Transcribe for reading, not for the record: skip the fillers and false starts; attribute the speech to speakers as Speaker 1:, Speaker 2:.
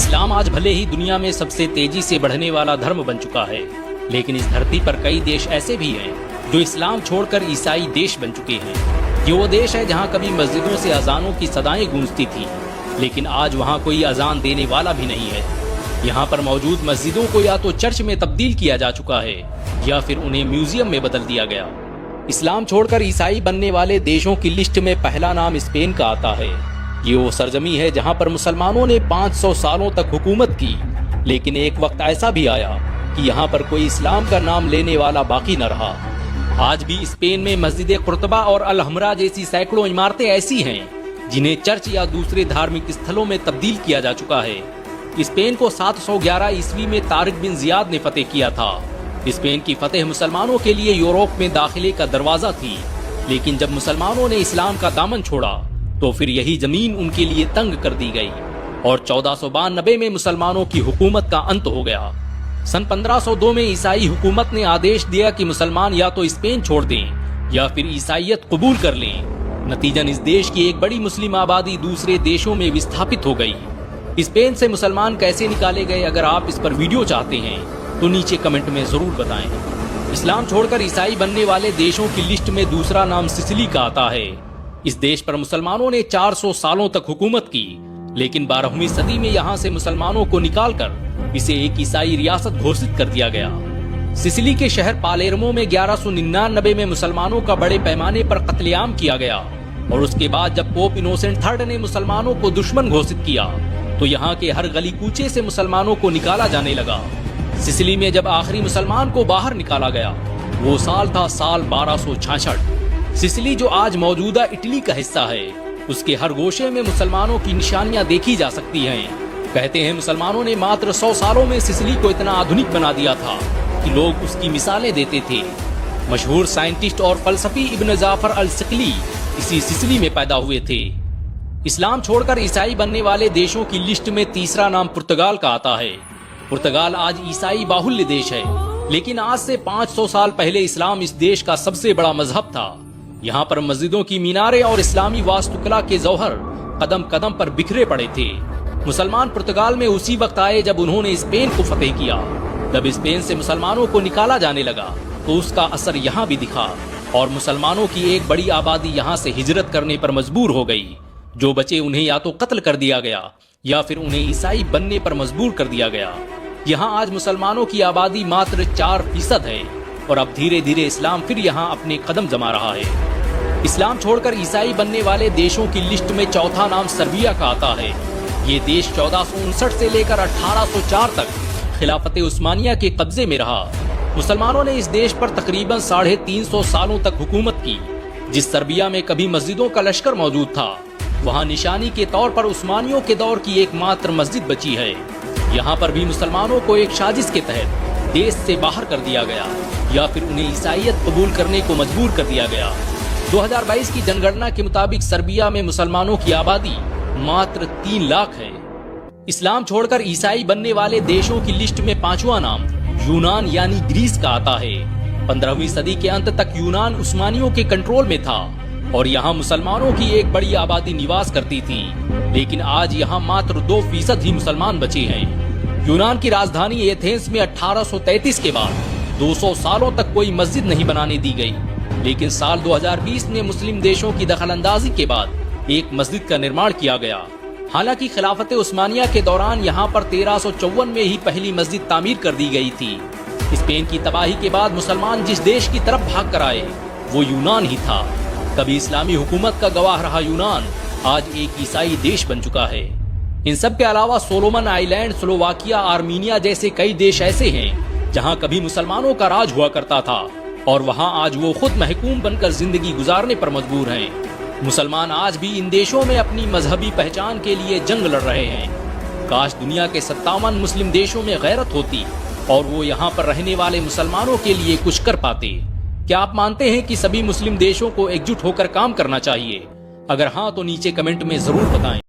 Speaker 1: اسلام آج بھلے ہی دنیا میں سب سے تیزی سے بڑھنے والا دھرم بن چکا ہے، لیکن اس دھرتی پر کئی دیش ایسے بھی ہیں جو اسلام چھوڑ کر عیسائی دیش بن چکے ہیں۔ یہ وہ دیش ہے جہاں کبھی مسجدوں سے اذانوں کی صدائیں گونجتی تھی، لیکن آج وہاں کوئی اذان دینے والا بھی نہیں ہے۔ یہاں پر موجود مسجدوں کو یا تو چرچ میں تبدیل کیا جا چکا ہے یا پھر انہیں میوزیم میں بدل دیا گیا۔ اسلام چھوڑ کر عیسائی بننے والے دیشوں کی لسٹ میں پہلا نام اسپین کا آتا ہے۔ یہ وہ سرزمین ہے جہاں پر مسلمانوں نے 500 سالوں تک حکومت کی، لیکن ایک وقت ایسا بھی آیا کہ یہاں پر کوئی اسلام کا نام لینے والا باقی نہ رہا۔ آج بھی اسپین میں مسجد قرطبہ اور الحمرا جیسی سینکڑوں عمارتیں ایسی ہیں جنہیں چرچ یا دوسرے دھارمک استھلوں میں تبدیل کیا جا چکا ہے۔ اسپین کو 711 عیسوی میں طارق بن زیاد نے فتح کیا تھا۔ اسپین کی فتح مسلمانوں کے لیے یورپ میں داخلے کا دروازہ تھی، لیکن جب مسلمانوں نے اسلام کا دامن چھوڑا تو پھر یہی زمین ان کے لیے تنگ کر دی گئی اور 1492 میں مسلمانوں کی حکومت کا انت ہو گیا۔ سن 1502 میں عیسائی حکومت نے آدیش دیا کہ مسلمان یا تو اسپین چھوڑ دیں یا پھر عیسائیت قبول کر لیں۔ نتیجن اس دیش کی ایک بڑی مسلم آبادی دوسرے دیشوں میں وستھاپت ہو گئی۔ اسپین سے مسلمان کیسے نکالے گئے، اگر آپ اس پر ویڈیو چاہتے ہیں تو نیچے کمنٹ میں ضرور بتائیں۔ اسلام چھوڑ کر عیسائی بننے والے دیشوں کی لسٹ میں دوسرا نام سسلی کا آتا ہے۔ اس دیش پر مسلمانوں نے 400 سالوں تک حکومت کی، لیکن 12ویں صدی میں یہاں سے مسلمانوں کو نکال کر اسے ایک عیسائی ریاست گھوشت کر دیا گیا۔ سسلی کے شہر پالیرمو میں 1199 میں مسلمانوں کا بڑے پیمانے پر قتل عام کیا گیا، اور اس کے بعد جب پوپ انوسنٹ تھرڈ نے مسلمانوں کو دشمن گھوشت کیا تو یہاں کے ہر گلی کوچے سے مسلمانوں کو نکالا جانے لگا۔ سسلی میں جب آخری مسلمان کو باہر نکالا گیا وہ سال تھا سال 1266۔ سسلی جو آج موجودہ اٹلی کا حصہ ہے، اس کے ہر گوشے میں مسلمانوں کی نشانیاں دیکھی جا سکتی ہیں۔ کہتے ہیں مسلمانوں نے ماتر 100 سالوں میں سسلی کو اتنا آدھنک بنا دیا تھا کہ لوگ اس کی مثالیں دیتے تھے۔ مشہور سائنٹسٹ اور فلسفی ابن جعفر الثقلی اسی سسلی میں پیدا ہوئے تھے۔ اسلام چھوڑ کر عیسائی بننے والے دیشوں کی لسٹ میں تیسرا نام پرتگال کا آتا ہے۔ پرتگال آج عیسائی باہل دیش ہے، لیکن آج سے 500 سال پہلے اسلام اس دیش کا سب سے بڑا مذہب تھا۔ یہاں پر مسجدوں کی میناریں اور اسلامی واستوکلا کے جوہر قدم قدم پر بکھرے پڑے تھے۔ مسلمان پرتگال میں اسی وقت آئے جب انہوں نے اسپین کو فتح کیا۔ جب اسپین سے مسلمانوں کو نکالا جانے لگا تو اس کا اثر یہاں بھی دکھا، اور مسلمانوں کی ایک بڑی آبادی یہاں سے ہجرت کرنے پر مجبور ہو گئی۔ جو بچے انہیں یا تو قتل کر دیا گیا یا پھر انہیں عیسائی بننے پر مجبور کر دیا گیا۔ یہاں آج مسلمانوں کی آبادی ماتر 4% ہے، اور اب دھیرے دھیرے اسلام پھر یہاں اپنے قدم جما رہا ہے۔ اسلام چھوڑ کر عیسائی بننے والے دیشوں کی لسٹ میں چوتھا نام سربیا کا آتا ہے۔ یہ دیش 1459 سے لے کر 1804 تک خلافت عثمانیہ کے قبضے میں رہا۔ مسلمانوں نے اس دیش پر تقریباً 350 سالوں تک حکومت کی۔ جس سربیا میں کبھی مسجدوں کا لشکر موجود تھا، وہاں نشانی کے طور پر عثمانیوں کے دور کی ایک ماتر مسجد بچی ہے۔ یہاں پر بھی مسلمانوں کو ایک سازش کے تحت دیش سے باہر کر دیا گیا یا پھر انہیں عیسائیت قبول کرنے کو مجبور کر دیا گیا۔ 2022 کی جن گننا کے مطابق سربیا میں مسلمانوں کی آبادی ماتر 3 لاکھ ہے۔ اسلام چھوڑ کر عیسائی بننے والے دیشوں کی لسٹ میں 5واں نام یونان یعنی گریس کا آتا ہے۔ 15ویں صدی کے انت تک یونان عثمانیوں کے کنٹرول میں تھا اور یہاں مسلمانوں کی ایک بڑی آبادی نواس کرتی تھی، لیکن آج یہاں ماتر 2% ہی مسلمان بچے ہیں۔ یونان کی راجدھانی ایتھنز میں 1833 کے بعد 200 سالوں تک کوئی مسجد نہیں بنانے دی گئی، لیکن سال 2020 میں مسلم دیشوں کی دخل اندازی کے بعد ایک مسجد کا نرمان کیا گیا۔ حالانکہ خلافت عثمانیہ کے دوران یہاں پر 1354 میں ہی پہلی مسجد تعمیر کر دی گئی تھی۔ اسپین کی تباہی کے بعد مسلمان جس دیش کی طرف بھاگ کر آئے وہ یونان ہی تھا۔ کبھی اسلامی حکومت کا گواہ رہا یونان آج ایک عیسائی دیش بن چکا ہے۔ ان سب کے علاوہ سولومن آئی لینڈ، سلوواکیہ، آرمینیا جیسے کئی دیش ایسے ہیں جہاں کبھی مسلمانوں کا راج ہوا کرتا تھا، اور وہاں آج وہ خود محکوم بن کر زندگی گزارنے پر مجبور ہیں۔ مسلمان آج بھی ان دیشوں میں اپنی مذہبی پہچان کے لیے جنگ لڑ رہے ہیں۔ کاش دنیا کے 57 مسلم دیشوں میں غیرت ہوتی اور وہ یہاں پر رہنے والے مسلمانوں کے لیے کچھ کر پاتے۔ کیا آپ مانتے ہیں کہ سبھی مسلم دیشوں کو ایک جٹ ہو کر کام کرنا چاہیے؟ اگر ہاں تو نیچے کمنٹ میں ضرور بتائیں۔